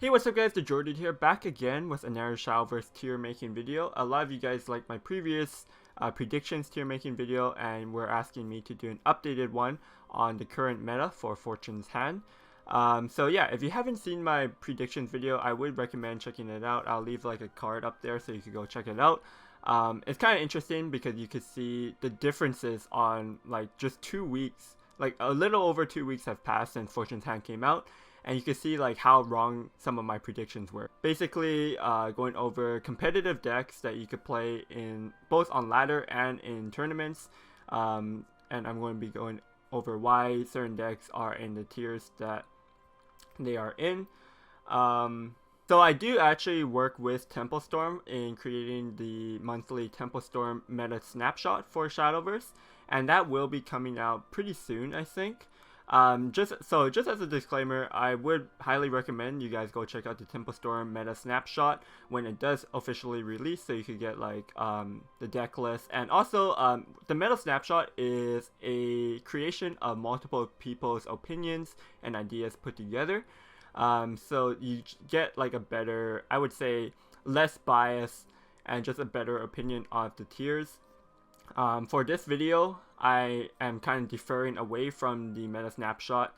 Hey, what's up guys, TheJordude here, back again with another Shadowverse tier making video. A lot of you guys liked my previous predictions tier making video and were asking me to do an updated one on the current meta for Fortune's Hand. So yeah, if you haven't seen my predictions video, I would recommend checking it out. I'll leave like a card up there so you can go check it out. It's kind of interesting because you could see the differences on like just 2 weeks, like a little over 2 weeks have passed since Fortune's Hand came out. And you can see like how wrong some of my predictions were. Basically, going over competitive decks that you could play in both on ladder and in tournaments. And I'm going to be going over why certain decks are in the tiers that they are in. So I do actually work with Temple Storm in creating the monthly Temple Storm meta snapshot for Shadowverse, and that will be coming out pretty soon, I think. Just as a disclaimer, I would highly recommend you guys go check out the Temple Storm meta snapshot when it does officially release, so you could get like the deck list. And also the meta snapshot is a creation of multiple people's opinions and ideas put together, so you get like a better, I would say, less bias and just a better opinion of the tiers. For this video, I am kind of deferring away from the meta snapshot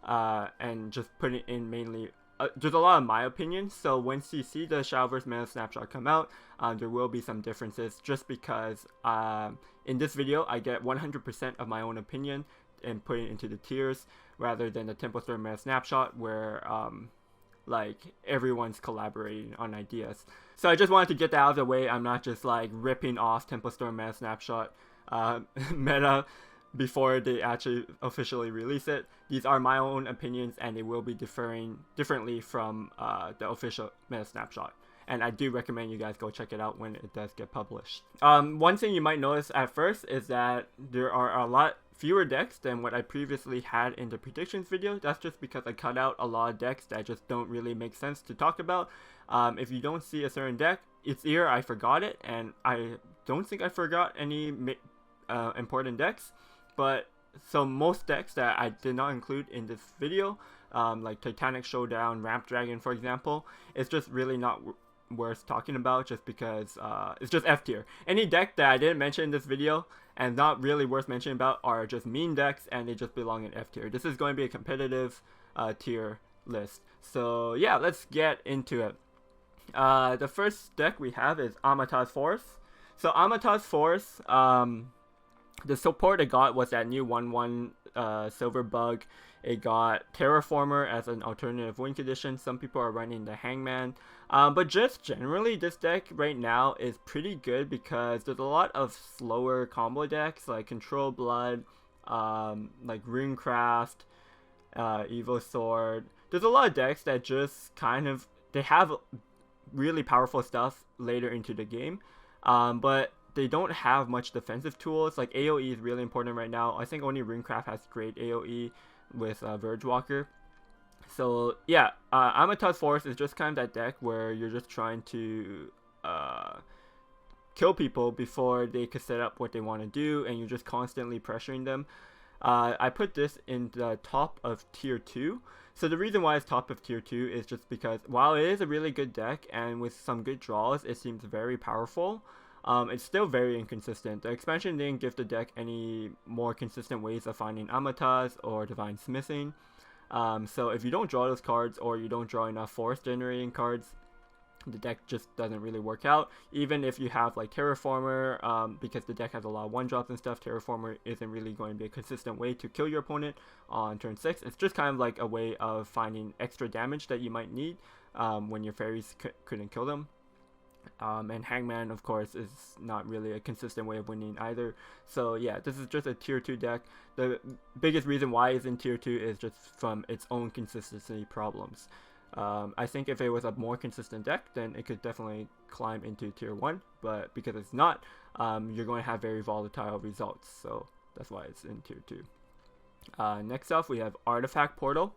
and just putting in mainly just a lot of my opinions. So once you see the Shadowverse meta snapshot come out, there will be some differences just because in this video I get 100% of my own opinion and put it into the tiers rather than the Temple Storm meta snapshot where like everyone's collaborating on ideas. So I just wanted to get that out of the way. I'm not just like ripping off Temple Storm meta snapshot meta before they actually officially release it. These are my own opinions and they will be differing differently from the official meta snapshot. And I do recommend you guys go check it out when it does get published. One thing you might notice at first is that there are a lot fewer decks than what I previously had in the predictions video. That's just because I cut out a lot of decks that just don't really make sense to talk about. If you don't see a certain deck, it's either I forgot it, and I don't think I forgot any important decks. But so most decks that I did not include in this video, like Titanic Showdown, Ramp Dragon for example, it's just really not worth talking about just because it's just F tier. Any deck that I didn't mention in this video and not really worth mentioning about are just mean decks and they just belong in F tier. This is going to be a competitive tier list. So yeah, let's get into it. The first deck we have is Amata's Force. So Amata's Force, the support it got was that new 1/1 silver bug. It got Terraformer as an alternative win condition. Some people are running the Hangman. But just generally, this deck right now is pretty good because there's a lot of slower combo decks like Control Blood, like Runecraft, Evil Sword. There's a lot of decks that just kind of, they have really powerful stuff later into the game. But they don't have much defensive tools. Like AoE is really important right now. I think only Runecraft has great AoE with Vergewalker. So yeah, Amata's Force is just kind of that deck where you're just trying to kill people before they could set up what they want to do, and you're just constantly pressuring them. I put this in the top of tier 2. So the reason why it's top of tier 2 is just because while it is a really good deck and with some good draws, it seems very powerful. It's still very inconsistent. The expansion didn't give the deck any more consistent ways of finding Amatas or Divine Smithing. So if you don't draw those cards or you don't draw enough force generating cards, the deck just doesn't really work out. Even if you have like Terraformer, because the deck has a lot of 1-drops and stuff, Terraformer isn't really going to be a consistent way to kill your opponent on turn 6. It's just kind of like a way of finding extra damage that you might need when your fairies couldn't kill them. And Hangman, of course, is not really a consistent way of winning either. So yeah, this is just a tier 2 deck. The biggest reason why it's in tier 2 is just from its own consistency problems. I think if it was a more consistent deck, then it could definitely climb into tier 1. But because it's not, you're going to have very volatile results. So that's why it's in tier 2. Next up, we have Artifact Portal.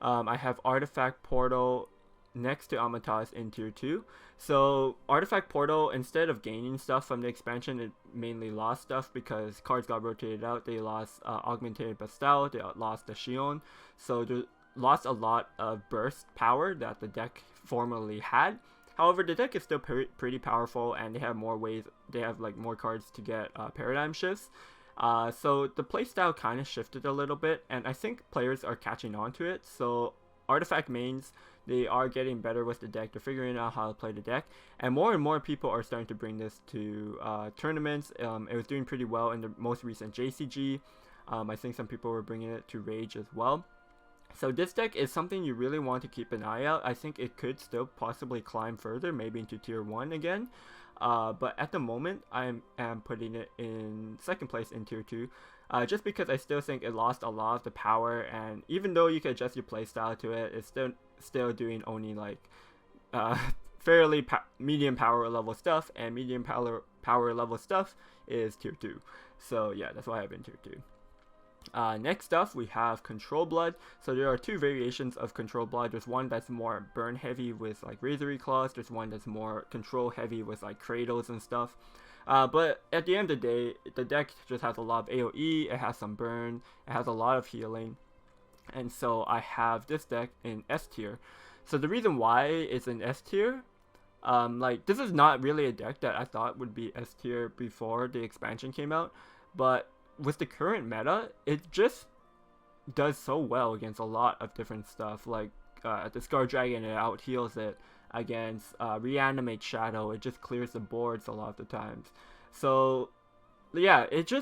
I have Artifact Portal next to Amata's in tier 2. So Artifact Portal, instead of gaining stuff from the expansion, it mainly lost stuff because cards got rotated out. They lost Augmented Bastille, they lost the Shion. So lost a lot of burst power that the deck formerly had. However, the deck is still pretty powerful, and they have more ways. They have like more cards to get paradigm shifts. So the playstyle kind of shifted a little bit, and I think players are catching on to it. So artifact mains, they are getting better with the deck. They're figuring out how to play the deck, and more people are starting to bring this to tournaments. It was doing pretty well in the most recent JCG. I think some people were bringing it to Rage as well. So this deck is something you really want to keep an eye out. I think it could still possibly climb further, maybe into tier 1 again. But at the moment, I am putting it in second place in tier 2. Just because I still think it lost a lot of the power, and even though you can adjust your playstyle to it, it's still doing only like fairly medium power level stuff, and medium power level stuff is tier 2. So yeah, that's why I have in tier 2. Next up, we have Control Blood. So there are two variations of Control Blood. There's one that's more burn heavy with like Razory Claws. There's one that's more control heavy with like Cradles and stuff. But at the end of the day, the deck just has a lot of AoE, it has some burn, it has a lot of healing. And so I have this deck in S tier. So the reason why it's in S tier, like this is not really a deck that I thought would be S tier before the expansion came out. But with the current meta, it just does so well against a lot of different stuff. Like the Scar Dragon, it out heals it. Against Reanimate Shadow, it just clears the boards a lot of the times. So yeah, it's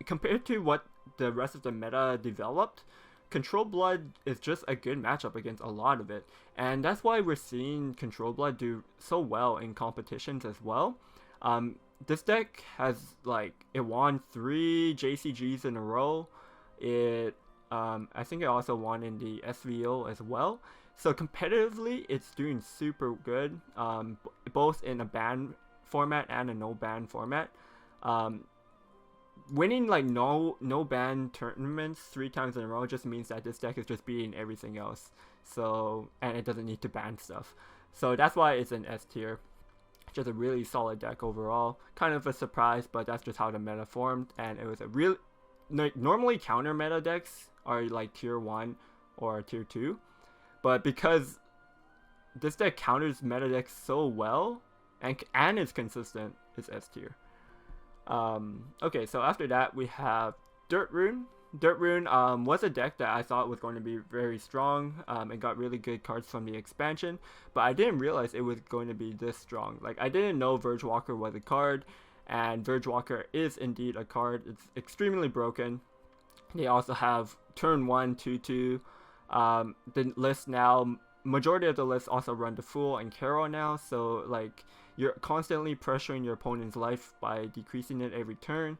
compared to what the rest of the meta developed, Control Blood is just a good matchup against a lot of it, and that's why we're seeing Control Blood do so well in competitions as well. This deck has it won 3 JCGs in a row. I think it also won in the SVO as well. So competitively, it's doing super good, both in a ban format and a no ban format. Winning no ban tournaments 3 times in a row just means that this deck is just beating everything else. So, and it doesn't need to ban stuff. So that's why it's in S tier. Just a really solid deck overall. Kind of a surprise, but that's just how the meta formed, and it was a real. Normally counter meta decks are like tier 1 or tier 2. But because this deck counters meta decks so well and is consistent, it's S tier. Okay, so after that we have Dirt Roon. Dirt Roon was a deck that I thought was going to be very strong. It got really good cards from the expansion, but I didn't realize it was going to be this strong. I didn't know Verge Walker was a card, and Verge Walker is indeed a card. It's extremely broken. They also have turn 1 2/2. The list now, majority of the list also run the Fool and Carol now, so you're constantly pressuring your opponent's life by decreasing it every turn.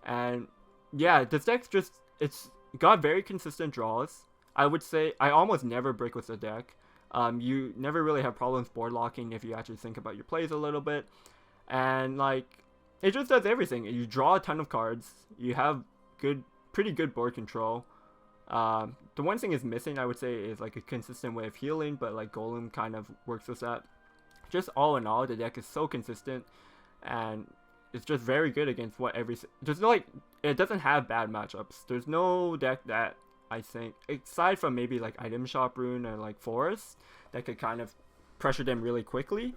And yeah, this deck's it's got very consistent draws. I would say I almost never break with the deck. You never really have problems board locking if you actually think about your plays a little bit, and it just does everything. You draw a ton of cards, you have pretty good board control. The one thing is missing, I would say, is a consistent way of healing, but Golem kind of works with that. Just all in all, the deck is so consistent, and it's just very good against there's no it doesn't have bad matchups. There's no deck that I think, aside from maybe Item Shop Rune or Forest, that could kind of pressure them really quickly.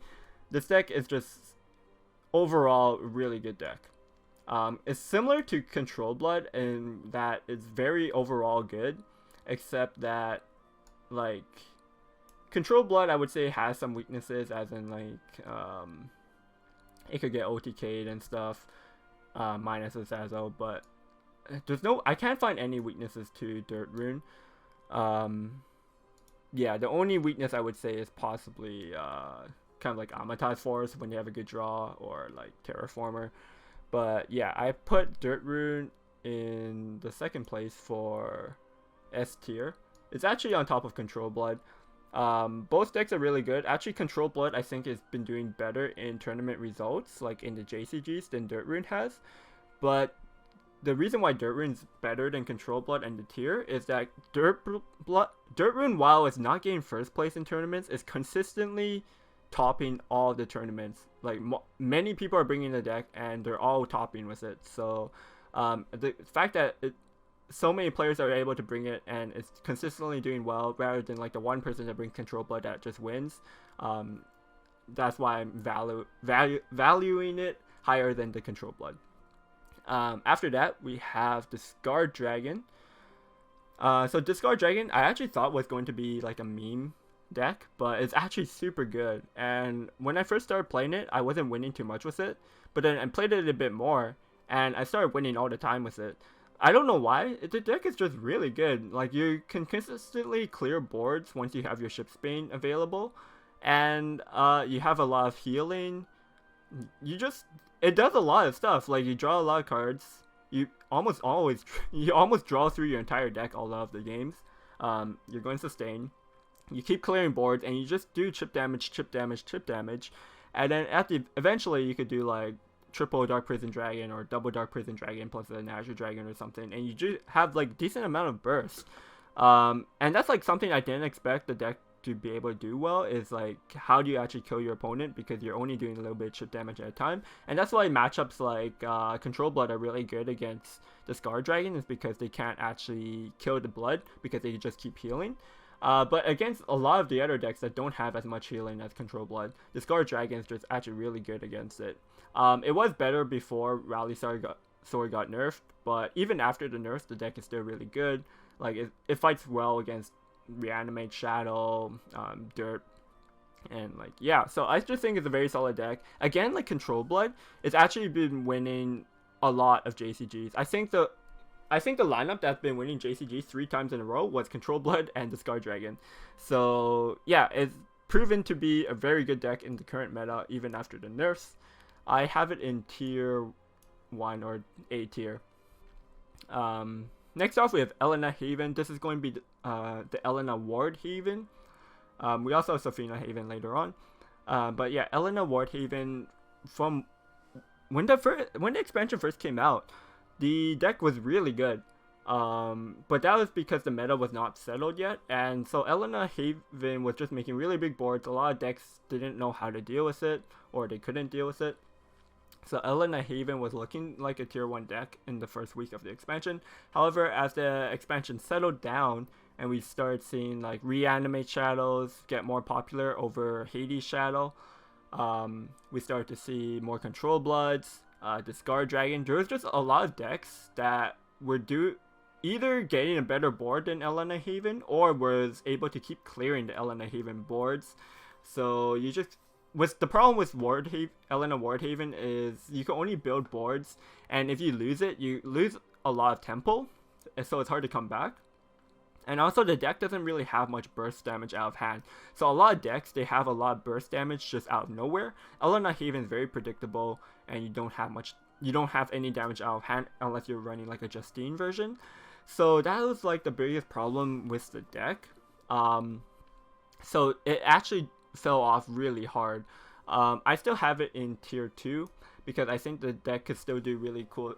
This deck is just overall a really good deck. It's similar to Control Blood in that it's very overall good, except that Control Blood I would say has some weaknesses, as in it could get OTK'd and stuff, minus the Sazo, but I can't find any weaknesses to Dirt Rune. Yeah, the only weakness I would say is possibly kind of Amata's Force when you have a good draw, or Terraformer. But yeah, I put Dirt Rune in the second place for S tier. It's actually on top of Control Blood. Both decks are really good. Actually, Control Blood I think has been doing better in tournament results, in the JCGs, than Dirt Rune has. But the reason why Dirt Rune's better than Control Blood and the tier is that Dirt Rune, while it's not getting first place in tournaments, is consistently topping all the tournaments. Many people are bringing the deck and they're all topping with it. So the fact that so many players are able to bring it, and it's consistently doing well rather than like the one person that brings Control Blood that just wins. That's why I'm valuing it higher than the Control Blood. After that, we have Discard Dragon. So Discard Dragon, I actually thought was going to be like a meme deck, but it's actually super good. And when I first started playing it, I wasn't winning too much with it, but then I played it a bit more, and I started winning all the time with it. I don't know why. The deck is just really good. Like, you can consistently clear boards once you have your Shipsbane available, and you have a lot of healing. It does a lot of stuff. Like, you draw a lot of cards. You almost draw through your entire deck a lot of the games. You're going to sustain. You keep clearing boards, and you just do chip damage, and then eventually you could do like triple Dark Prison Dragon or double Dark Prison Dragon plus an Azure Dragon or something, and you just have like decent amount of burst. And that's like something I didn't expect the deck to be able to do well, is like, how do you actually kill your opponent, because you're only doing a little bit of chip damage at a time. And that's why matchups like Control Blood are really good against Discard Dragon, is because they can't actually kill the blood because they just keep healing. But against a lot of the other decks that don't have as much healing as Control Blood, Discard Dragon is just actually really good against it. It was better before Rally Sword got nerfed, but even after the nerf, the deck is still really good. Like, it fights well against Reanimate Shadow, Dirt, and like, yeah. So I just think it's a very solid deck. Again, like Control Blood, it's actually been winning a lot of JCGs. I think the lineup that's been winning JCGs 3 times in a row was Control Blood and Discard Dragon. So yeah, it's proven to be a very good deck in the current meta, even after the nerfs. I have it in tier 1 or A tier. Next off, we have Elena Haven. This is going to be the Elena Ward Haven. We also have Safina Haven later on. But yeah, Elena Ward Haven, from when the expansion first came out, the deck was really good. But that was because the meta was not settled yet, and so Elena Haven was just making really big boards. A lot of decks didn't know how to deal with it, or they couldn't deal with it. So Elena Haven was looking like a tier 1 deck in the first week of the expansion. However, as the expansion settled down and we started seeing like Reanimate Shadows get more popular over Haiti Shadow, we started to see more Control Bloods, Discard Dragon. There was just a lot of decks that were either getting a better board than Elena Haven, or was able to keep clearing the Elena Haven boards. So the problem with Elena Ward Haven is you can only build boards, and if you lose it, you lose a lot of tempo, and so it's hard to come back. And also, the deck doesn't really have much burst damage out of hand. So a lot of decks, they have a lot of burst damage just out of nowhere. Elena Haven is very predictable, and you don't have any damage out of hand unless you're running like a Justine version. So that was like the biggest problem with the deck. So it actually fell off really hard. I still have it in tier 2 because I think the deck could still do really cool,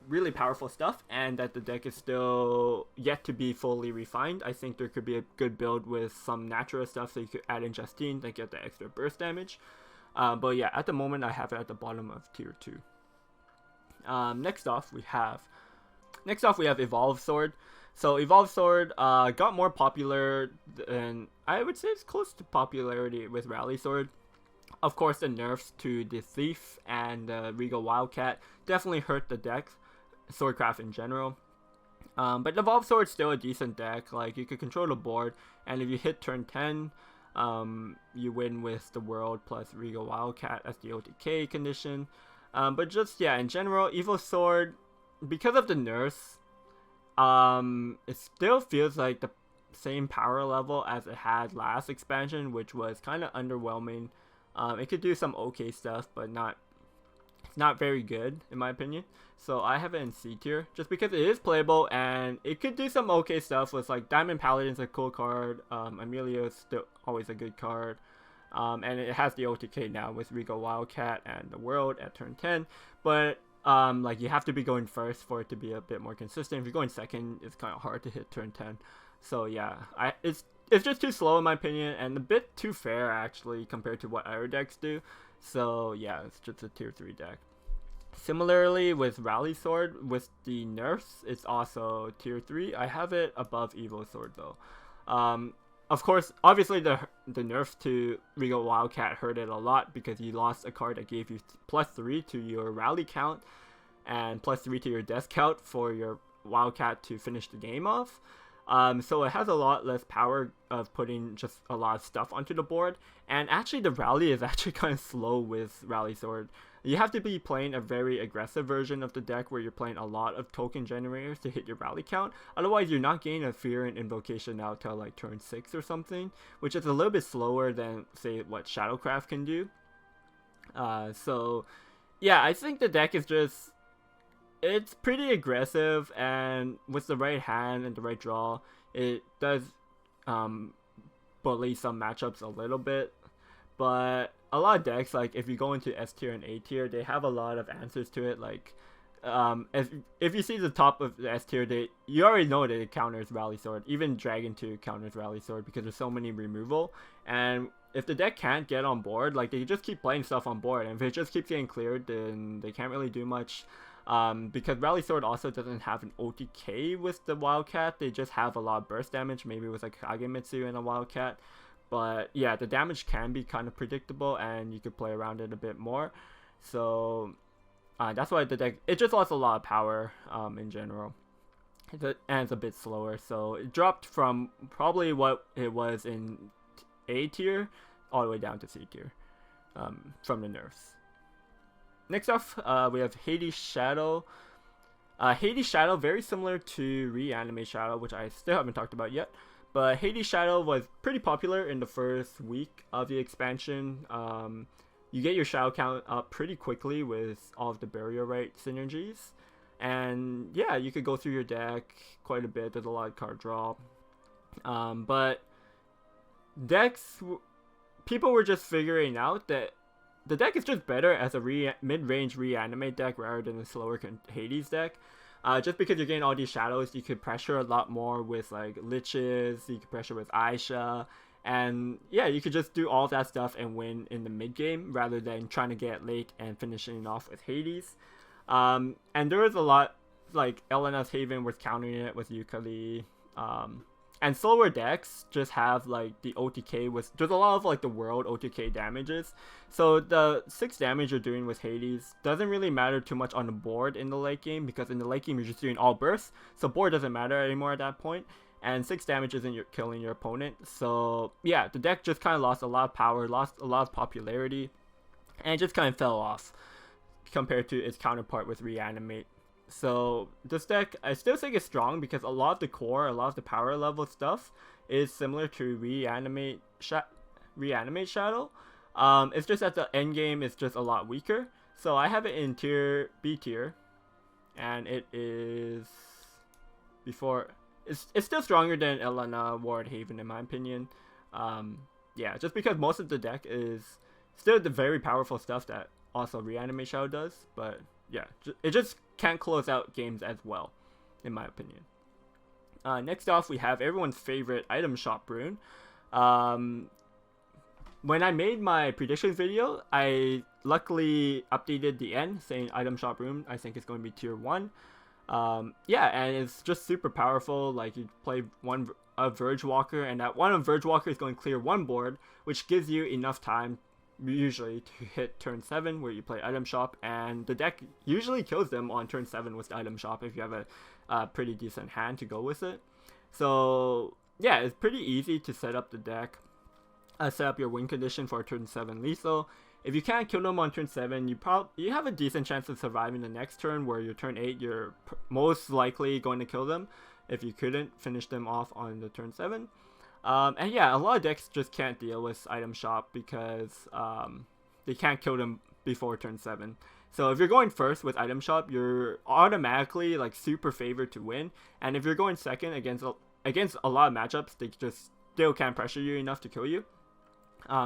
really powerful stuff, and that the deck is still yet to be fully refined. I think there could be a good build with some natural stuff, so you could add in Justine to get the extra burst damage. But yeah, at the moment I have it at the bottom of tier 2. Next off we have Evolve Sword. So Evolve Sword got more popular, and I would say it's close to popularity with Rally Sword. Of course, the nerfs to the Thief and the Regal Wildcat definitely hurt the deck, Swordcraft in general. But Evolve Sword is still a decent deck. Like, you could control the board, and if you hit turn 10, you win with the World plus Regal Wildcat as the OTK condition. But just, yeah, in general, Evolve Sword, because of the nerfs, it still feels like the same power level as it had last expansion, which was kind of underwhelming. It could do some okay stuff, but it's not very good in my opinion. So I have it in C tier just because it is playable and it could do some okay stuff with like Diamond Paladin's a cool card. Amelia is still always a good card. And it has the OTK now with Regal Wildcat and the World at turn 10. But like, you have to be going first for it to be a bit more consistent. If you're going second, it's kind of hard to hit turn 10. So yeah, it's just too slow in my opinion, and a bit too fair actually compared to what other decks do. So yeah, it's just a tier 3 deck. Similarly with Rally Sword, with the nerfs, it's also tier 3. I have it above Evo Sword though. Um, of course, obviously the nerf to Regal Wildcat hurt it a lot because you lost a card that gave you +3 to your rally count and +3 to your death count for your Wildcat to finish the game off. So it has a lot less power of putting just a lot of stuff onto the board. And actually the rally is actually kind of slow with Rally Sword. You have to be playing a very aggressive version of the deck where you're playing a lot of token generators to hit your rally count. Otherwise, you're not getting a Fear and Invocation out till like turn 6 or something, which is a little bit slower than, say, what Shadowcraft can do. So, yeah, I think the deck is just... It's pretty aggressive, and with the right hand and the right draw, it does bully some matchups a little bit. But a lot of decks, like if you go into S tier and A tier, they have a lot of answers to it. Like, if you see the top of the S tier, you already know that it counters Rally Sword. Even Dragon 2 counters Rally Sword because there's so many removal. And if the deck can't get on board, like they just keep playing stuff on board. And if it just keeps getting cleared, then they can't really do much. Because Rally Sword also doesn't have an OTK with the Wildcat. They just have a lot of burst damage, maybe with like Kagemitsu and a Wildcat. But yeah, the damage can be kind of predictable and you could play around it a bit more. So that's why the deck, it just lost a lot of power in general. And it's a bit slower. So it dropped from probably what it was in A tier all the way down to C tier from the nerfs. Next off, we have Haiti Shadow. Haiti Shadow, very similar to Reanimate Shadow, which I still haven't talked about yet. But Haiti Shadow was pretty popular in the first week of the expansion. You get your Shadow count up pretty quickly with all of the Barrier Right synergies. And yeah, you could go through your deck quite a bit. There's a lot of card draw. But decks, people were just figuring out that the deck is just better as a mid-range Reanimate deck rather than a slower Hades deck. Just because you're getting all these shadows, you could pressure a lot more with like Liches, you could pressure with Aisha, and yeah, you could just do all of that stuff and win in the mid game rather than trying to get late and finishing off with Hades. And there was a lot, like LNS Haven was countering it with Yukari. And slower decks just have like the OTK with, there's a lot of like the world OTK damages. So the 6 damage you're doing with Hades doesn't really matter too much on the board in the late game, because in the late game you're just doing all bursts. So board doesn't matter anymore at that point. And 6 damage isn't killing your opponent. So yeah, the deck just kind of lost a lot of power, lost a lot of popularity, and it just kind of fell off compared to its counterpart with Reanimate. So this deck, I still think it's strong because a lot of the core, a lot of the power level stuff is similar to Reanimate Shadow. It's just that the end game is just a lot weaker. So I have it in tier B tier, and it is before. It's still stronger than Elena Ward Haven in my opinion. Yeah, just because most of the deck is still the very powerful stuff that also Reanimate Shadow does, but yeah, it just can't close out games as well, in my opinion. Next off, we have everyone's favorite item shop Roon. When I made my predictions video, I luckily updated the end saying item shop Roon. I think it's going to be tier 1. Yeah, and it's just super powerful. Like you play a Verge Walker, and that one of Verge Walker is going to clear one board, which gives you enough time usually to hit turn 7 where you play item shop, and the deck usually kills them on turn 7 with the item shop if you have a pretty decent hand to go with it. So yeah, it's pretty easy to set up the deck, set up your win condition for turn 7 lethal. If you can't kill them on turn 7, you have a decent chance of surviving the next turn, where your turn 8 you're most likely going to kill them if you couldn't finish them off on the turn 7. And yeah, a lot of decks just can't deal with item shop because they can't kill them before turn 7. So if you're going first with item shop, you're automatically like super favored to win. And if you're going second against a lot of matchups, they just still can't pressure you enough to kill you.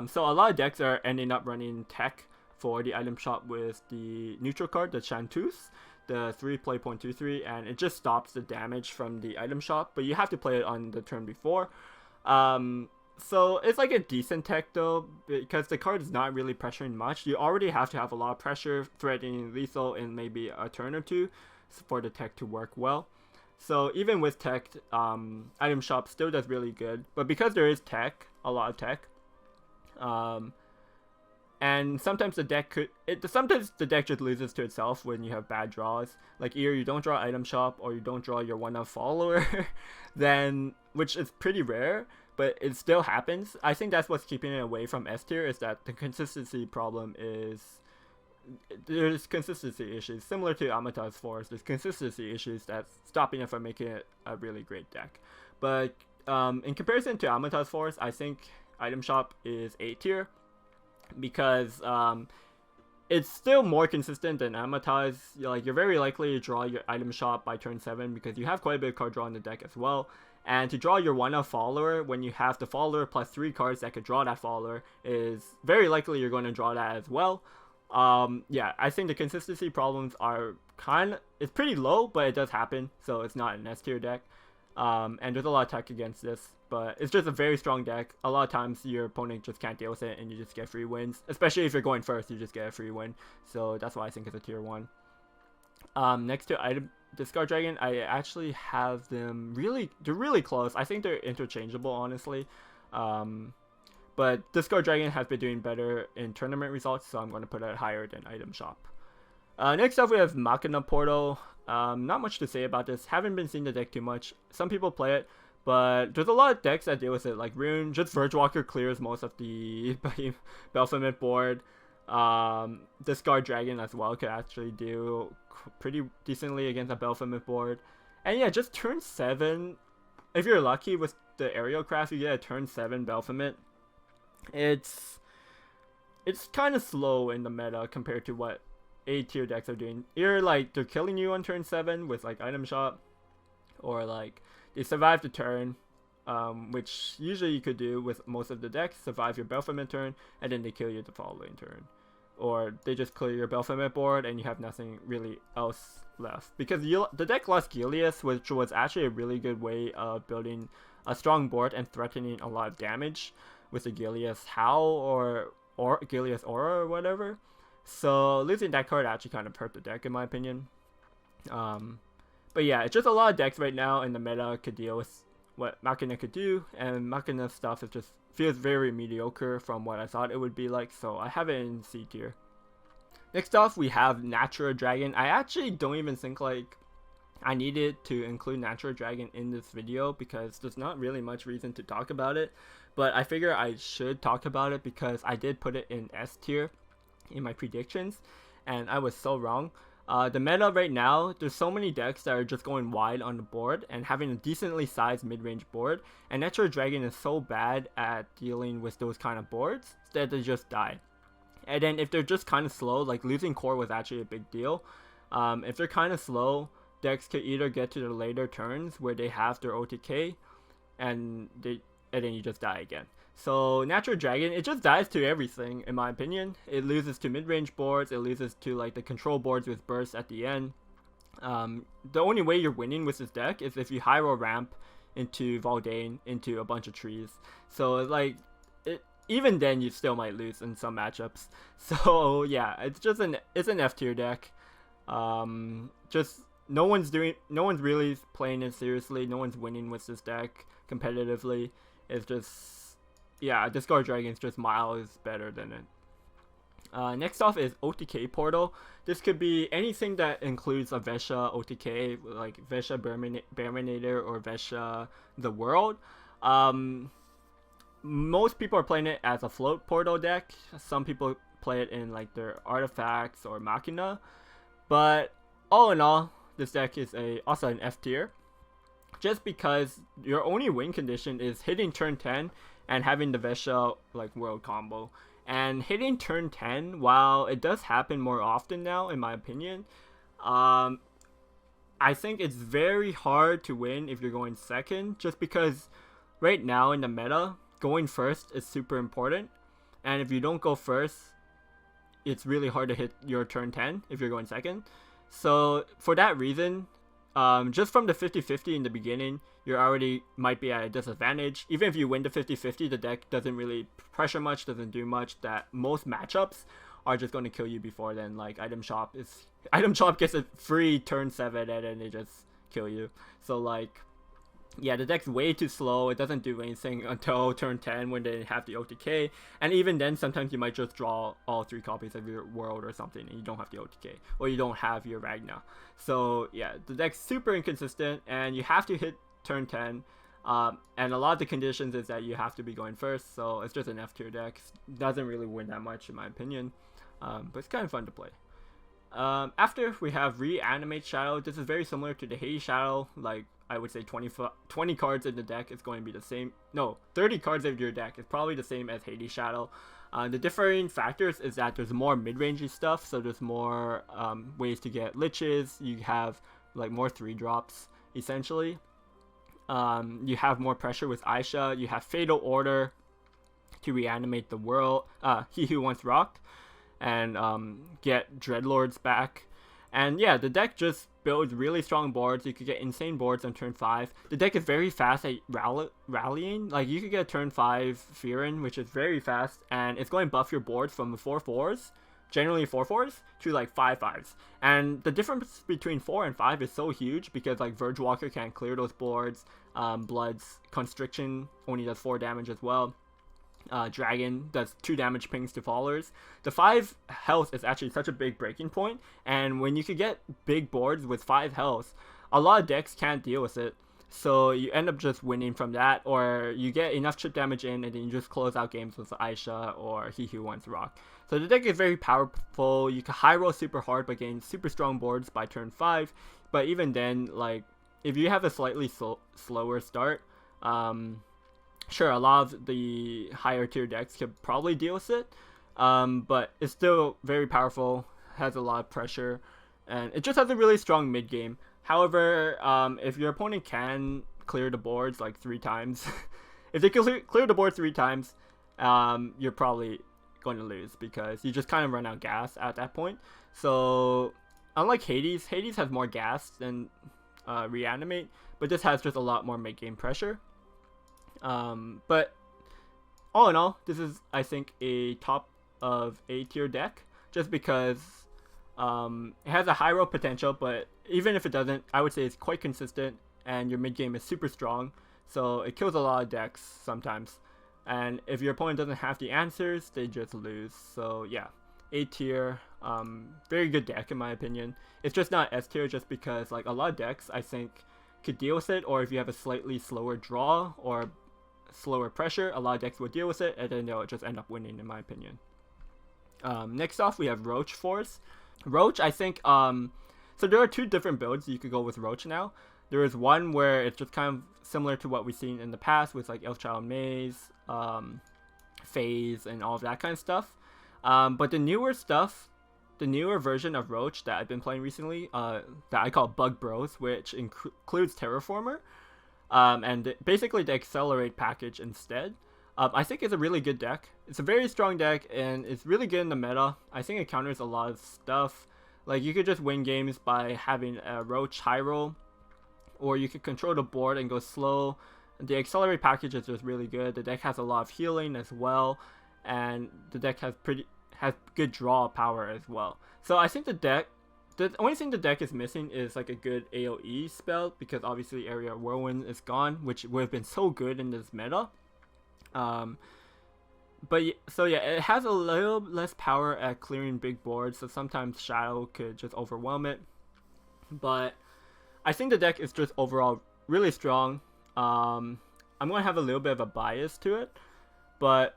So a lot of decks are ending up running tech for the item shop with the neutral card, the Chanteuse, the 3 play 0.23, and it just stops the damage from the item shop, but you have to play it on the turn before. So it's like a decent tech though, because the card is not really pressuring much. You already have to have a lot of pressure, threatening lethal in maybe a turn or two for the tech to work well. So even with tech, item shop still does really good. But because there is tech, a lot of tech, um, and sometimes the deck sometimes the deck just loses to itself when you have bad draws. Like either you don't draw item shop or you don't draw your 1-of follower, then which is pretty rare, but it still happens. I think that's what's keeping it away from S tier, is that the consistency problem is there's consistency issues similar to Amata's Force. There's consistency issues that's stopping it from making it a really great deck. But in comparison to Amata's Force, I think item shop is A tier, because it's still more consistent than Amata's. Like, you're very likely to draw your item shop by turn 7 because you have quite a bit of card draw in the deck as well. And to draw your 1-of follower when you have the follower plus 3 cards that could draw that follower is very likely you're going to draw that as well. Yeah, I think the consistency problems are it's pretty low, but it does happen, so it's not an S tier deck. And there's a lot of tech against this, but it's just a very strong deck. A lot of times your opponent just can't deal with it and you just get free wins, especially if you're going first. You just get a free win, so that's why I think it's a tier 1. Next to item Discard Dragon, I actually have them they're really close. I think they're interchangeable, honestly. But Discard Dragon has been doing better in tournament results, so I'm going to put it higher than item shop. Next up we have Machina Portal. Not much to say about this. Haven't been seeing the deck too much. Some people play it, but there's a lot of decks that deal with it, like Roon. Just Verge Walker clears most of the Baphomet board. Discard Dragon as well could actually do pretty decently against a Baphomet board. And yeah, just turn 7. If you're lucky with the Aerial Craft, you get a turn 7 Baphomet. It's kind of slow in the meta compared to what A tier decks are doing. Either like they're killing you on turn 7 with like item shop, or like they survive the turn, which usually you could do with most of the decks. Survive your Baphomet turn and then they kill you the following turn, or they just clear your Baphomet board and you have nothing really else left, because the deck lost Gilius, which was actually a really good way of building a strong board and threatening a lot of damage with the Gilius Howl or Gilius Aura or whatever. So losing that card actually kind of hurt the deck in my opinion. But yeah, it's just a lot of decks right now in the meta could deal with what Machina could do, and Machina stuff feels very mediocre from what I thought it would be like, so I have it in C tier. Next off we have Natural Dragon. I actually don't even think like I needed to include Natural Dragon in this video because there's not really much reason to talk about it, but I figure I should talk about it because I did put it in S tier in my predictions and I was so wrong. The meta right now, there's so many decks that are just going wide on the board and having a decently sized mid-range board, and Natural Dragon is so bad at dealing with those kind of boards that they just die. And then if they're just kind of slow, like losing core was actually a big deal. If they're kind of slow, decks could either get to the later turns where they have their OTK and then you just die again. So Natural Dragon, it just dies to everything in my opinion. It loses to mid-range boards, it loses to like the control boards with burst at the end. The only way you're winning with this deck is if you high roll ramp into Valdane into a bunch of trees. So like even then you still might lose in some matchups. So yeah, it's an F tier deck. Just no one's really playing it seriously. No one's winning with this deck competitively. It's just, yeah, Discard Dragon's just miles better than it. Next off is Otk Portal. This could be anything that includes a Vesha OTK, like Vesha Bearminator or Vesha the World. Most people are playing it as a float portal deck. Some people play it in like their artifacts or Machina. But all in all, this deck is also an F tier. Just because your only win condition is hitting turn 10 and having the Vesha like world combo. And hitting turn 10, while it does happen more often now in my opinion, I think it's very hard to win if you're going second, just because right now in the meta, going first is super important. And if you don't go first, it's really hard to hit your turn 10 if you're going second. So for that reason, just from the 50-50 in the beginning, you already might be at a disadvantage. Even if you win the 50-50, the deck doesn't really pressure much, doesn't do much. That most matchups are just going to kill you before then. Like Item Shop gets a free turn 7 and then they just kill you. So like, yeah, the deck's way too slow. It doesn't do anything until turn 10 when they have the OTK. And even then, sometimes you might just draw all 3 copies of your world or something and you don't have the OTK. Or you don't have your Ragna. So yeah, the deck's super inconsistent and you have to hit turn 10. And a lot of the conditions is that you have to be going first. So it's just an F tier deck. Doesn't really win that much in my opinion. But it's kind of fun to play. After we have Reanimate Shadow. This is very similar to the Haiti Shadow. Like, I would say 20 cards in the deck is going to be the same. No, 30 cards of your deck is probably the same as Haiti Shadow. The differing factors is that there's more mid-rangey stuff, so there's more ways to get liches. You have like more 3-drops essentially. You have more pressure with Aisha. You have Fatal Order to reanimate the world. He Who Once Rocked, and get Dreadlords back. And yeah, the deck just builds really strong boards. You could get insane boards on turn 5. The deck is very fast at rallying. Like, you could get turn 5 Fearin, which is very fast, and it's going to buff your boards from 4/4s, generally 4/4s, to like 5/5s. And the difference between 4 and 5 is so huge because like Verge Walker can't clear those boards. Blood's Constriction only does 4 damage as well. Dragon does 2 damage pings to followers. The 5 health is actually such a big breaking point, and when you could get big boards with 5 health, a lot of decks can't deal with it, so you end up just winning from that, or you get enough chip damage in and then you just close out games with Aisha or He Who Wants Rock. So the deck is very powerful. You can high roll super hard by getting super strong boards by turn 5, but even then, like, if you have a slightly slower start, sure, a lot of the higher tier decks could probably deal with it, but it's still very powerful, has a lot of pressure, and it just has a really strong mid game. However, if your opponent can clear the boards like 3 times, if they can clear the board 3 times, you're probably going to lose because you just kind of run out gas at that point. So unlike Hades has more gas than Reanimate, but this has just a lot more mid game pressure. But all in all, this is, I think, a top of A tier deck, just because it has a high roll potential, but even if it doesn't, I would say it's quite consistent, and your mid game is super strong, so it kills a lot of decks sometimes. And if your opponent doesn't have the answers, they just lose. So yeah, A tier, very good deck in my opinion. It's just not S tier, just because like a lot of decks I think could deal with it, or if you have a slightly slower draw or slower pressure, a lot of decks will deal with it, and then they'll just end up winning in my opinion. Next off, we have Roach Force. Roach, I think, so there are 2 different builds you could go with Roach now. There is one where it's just kind of similar to what we've seen in the past with like Elfchild Maze, Phase, and all of that kind of stuff. But the newer stuff, the newer version of Roach that I've been playing recently, that I call Bug Bros, which includes Terraformer, and basically the Accelerate package instead. I think it's a really good deck. It's a very strong deck, and it's really good in the meta. I think it counters a lot of stuff. Like, you could just win games by having a Roach high roll, or you could control the board and go slow. The Accelerate package is just really good. The deck has a lot of healing as well, and the deck has good draw power as well. So I think the only thing the deck is missing is like a good AoE spell, because obviously Area Whirlwind is gone, which would have been so good in this meta. So yeah, it has a little less power at clearing big boards, so sometimes Shadow could just overwhelm it. But I think the deck is just overall really strong. I'm going to have a little bit of a bias to it, but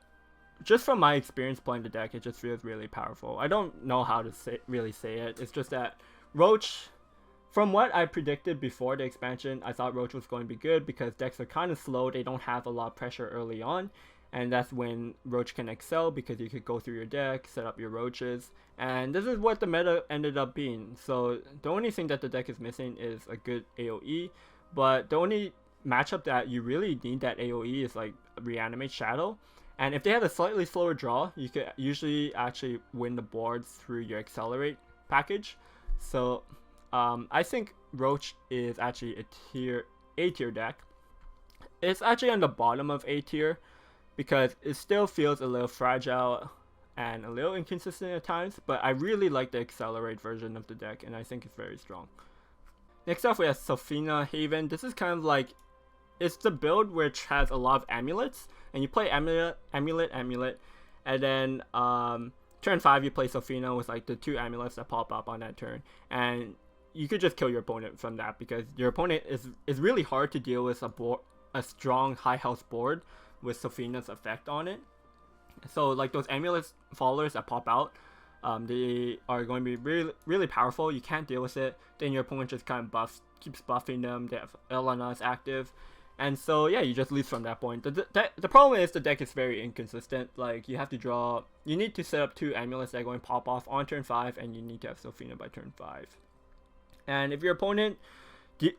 just from my experience playing the deck, it just feels really powerful. I don't know how to really say it. It's just that Roach, from what I predicted before the expansion, I thought Roach was going to be good because decks are kind of slow. They don't have a lot of pressure early on, and that's when Roach can excel, because you could go through your deck, set up your Roaches, and this is what the meta ended up being. So the only thing that the deck is missing is a good AoE, but the only matchup that you really need that AoE is like Reanimate Shadow. And if they have a slightly slower draw, you could usually actually win the boards through your Accelerate package. So I think Roach is actually A tier deck. It's actually on the bottom of A tier because it still feels a little fragile and a little inconsistent at times, but I really like the Accelerate version of the deck, and I think it's very strong. Next up, we have Sofina Haven. This is kind of like, it's the build which has a lot of amulets, and you play amulet, and then turn 5 you play Sofina with like the 2 amulets that pop up on that turn, and you could just kill your opponent from that because your opponent is really hard to deal with a strong high health board with Sofina's effect on it. So like those amulet followers that pop out, they are going to be really powerful. You can't deal with it. Then your opponent just kind of keeps buffing them. They have Elena is active, and so yeah, you just lose from that point. The problem is the deck is very inconsistent. Like you have to draw, you need to set up 2 amulets that are going to pop off on turn 5, and you need to have Sofina by turn 5. And if your opponent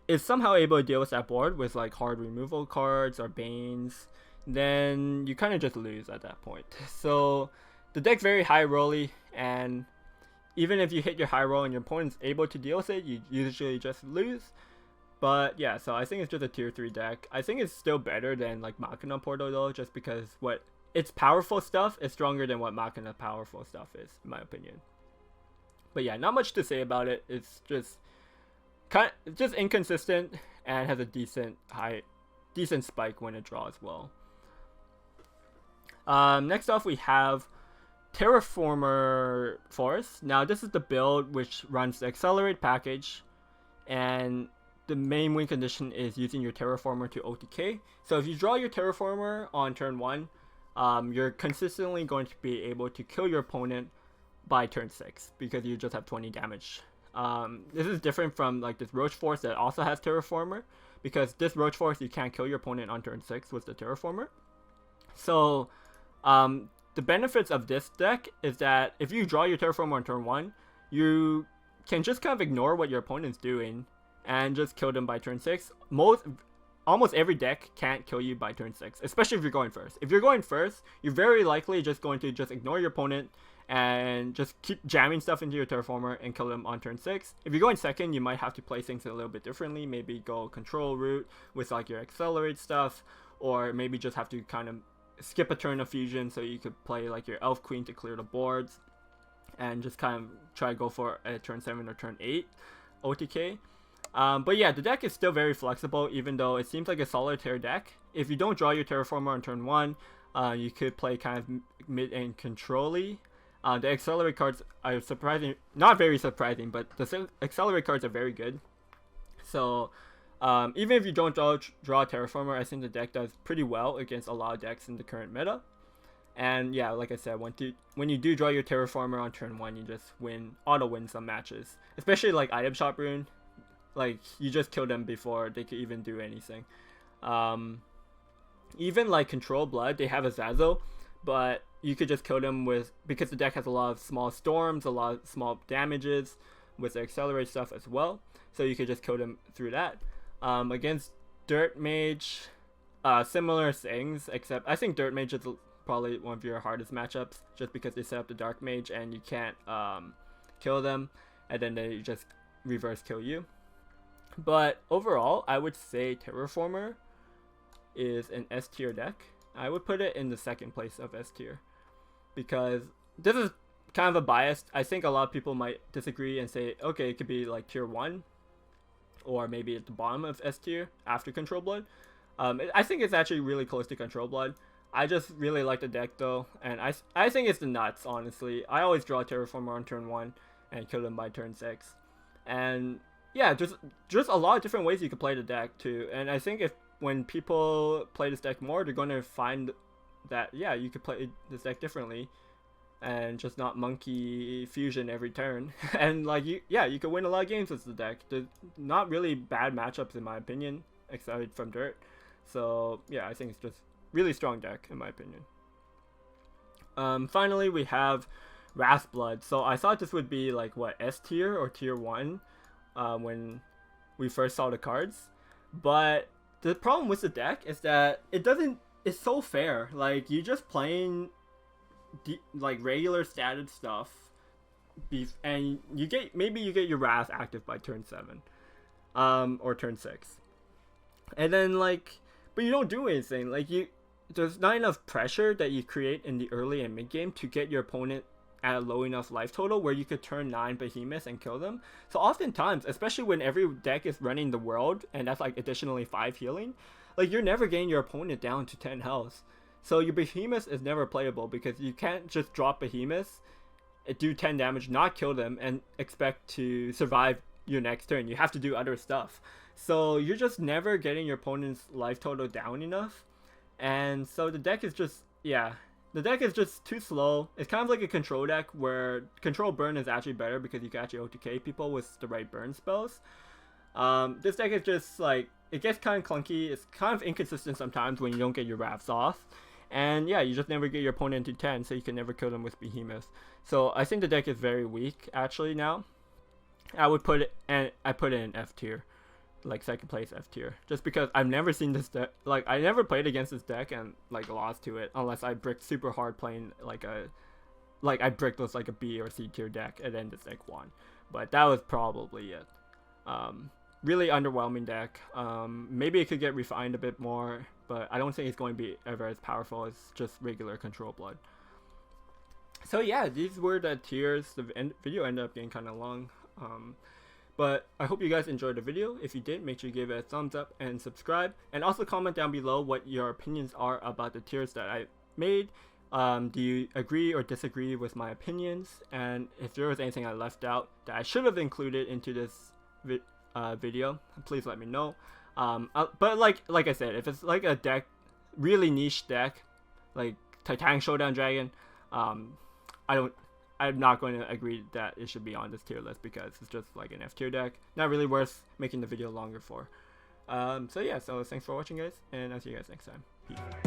is somehow able to deal with that board with like hard removal cards or Banes, then you kind of just lose at that point. So the deck's very high rolly, and even if you hit your high roll and your opponent's able to deal with it, you usually just lose. But yeah, so I think it's just a tier 3 deck. I think it's still better than like Machina Portal though, just because what its powerful stuff is stronger than what Machina powerful stuff is, in my opinion. But yeah, not much to say about it. It's just just inconsistent and has a decent spike when it draws well. Next off, we have Terraformer Forest. Now this is the build which runs the Accelerate package, and the main win condition is using your Terraformer to OTK. So if you draw your Terraformer on turn 1, you're consistently going to be able to kill your opponent by turn 6 because you just have 20 damage. This is different from like this Roach Force that also has Terraformer, because this Roach Force you can't kill your opponent on turn 6 with the Terraformer. So the benefits of this deck is that if you draw your Terraformer on turn 1, you can just kind of ignore what your opponent's doing and just kill them by turn 6. Almost every deck can't kill you by turn 6, especially if you're going first. If you're going first, you're very likely just going to just ignore your opponent and just keep jamming stuff into your Terraformer and kill them on turn 6. If you're going second, you might have to play things a little bit differently. Maybe go control route with like your Accelerate stuff, or maybe just have to kind of skip a turn of fusion so you could play like your Elf Queen to clear the boards and just kind of try to go for a turn 7 or turn 8 OTK. But yeah, the deck is still very flexible, even though it seems like a solitaire deck. If you don't draw your Terraformer on turn 1, you could play kind of mid and control-y. The Accelerate cards are not very surprising, but the Accelerate cards are very good. So even if you don't draw Terraformer, I think the deck does pretty well against a lot of decks in the current meta. And yeah, like I said, when you do draw your Terraformer on turn 1, you just auto win some matches. Especially like Item Shop Roon. Like, you just kill them before they could even do anything. Even like Control Blood, they have a Zazzle, but you could just kill them because the deck has a lot of small storms, a lot of small damages with the Accelerate stuff as well. So you could just kill them through that. Against Dirt Mage, similar things, except I think Dirt Mage is probably one of your hardest matchups, just because they set up the Dark Mage and you can't kill them, and then they just reverse kill you. But overall, I would say Terraformer is an S tier deck. I would put it in the second place of S tier, because this is kind of a bias. I think a lot of people might disagree and say, okay, it could be like tier 1, or maybe at the bottom of S tier after Control Blood. I think it's actually really close to Control Blood. I just really like the deck though, and I think it's the nuts, honestly. I always draw Terraformer on turn 1 and kill them by turn 6. And yeah, just a lot of different ways you could play the deck too. And I think when people play this deck more, they're going to find that, yeah, you could play this deck differently and just not monkey fusion every turn. And like, you could win a lot of games with the deck. There's not really bad matchups in my opinion, aside from Dirt. So yeah, I think it's just really strong deck in my opinion. Finally, we have Raspblood. So I thought this would be like what, S tier or tier 1 when we first saw the cards, but the problem with the deck is that it's so fair. Like, you're just playing like regular status stuff and maybe you get your wrath active by turn 7, or turn 6, and then like, but you don't do anything. Like there's not enough pressure that you create in the early and mid game to get your opponent at a low enough life total where you could turn 9 behemoths and kill them. So oftentimes, especially when every deck is running the world and that's like additionally 5 healing, like you're never getting your opponent down to 10 health. So your behemoth is never playable because you can't just drop behemoths, do 10 damage, not kill them, and expect to survive your next turn. You have to do other stuff. So you're just never getting your opponent's life total down enough. And so the deck is just, yeah, the deck is just too slow. It's kind of like a control deck where control burn is actually better because you can actually OTK people with the right burn spells. This deck is just like, it gets kind of clunky. It's kind of inconsistent sometimes when you don't get your wraths off. And yeah, you just never get your opponent to 10, so you can never kill them with behemoth. So I think the deck is very weak actually now. I would put it, and I put it in F tier. Like second place F tier, just because I've never seen this deck. Like I never played against this deck and like lost to it unless I bricked super hard playing like I bricked with like a B or C tier deck and then this deck won. But that was probably it. Really underwhelming deck. Maybe it could get refined a bit more, but I don't think it's going to be ever as powerful as just regular control blood. So yeah, these were the tiers. The video ended up getting kind of long. But I hope you guys enjoyed the video. If you did, make sure you give it a thumbs up and subscribe. And also comment down below what your opinions are about the tiers that I made. Do you agree or disagree with my opinions? And if there was anything I left out that I should have included into this video, please let me know. But like I said, if it's like a deck, really niche deck, like Titanic Showdown Dragon, I'm not going to agree that it should be on this tier list because it's just like an F tier deck. Not really worth making the video longer for. So yeah, so thanks for watching guys, and I'll see you guys next time. Peace.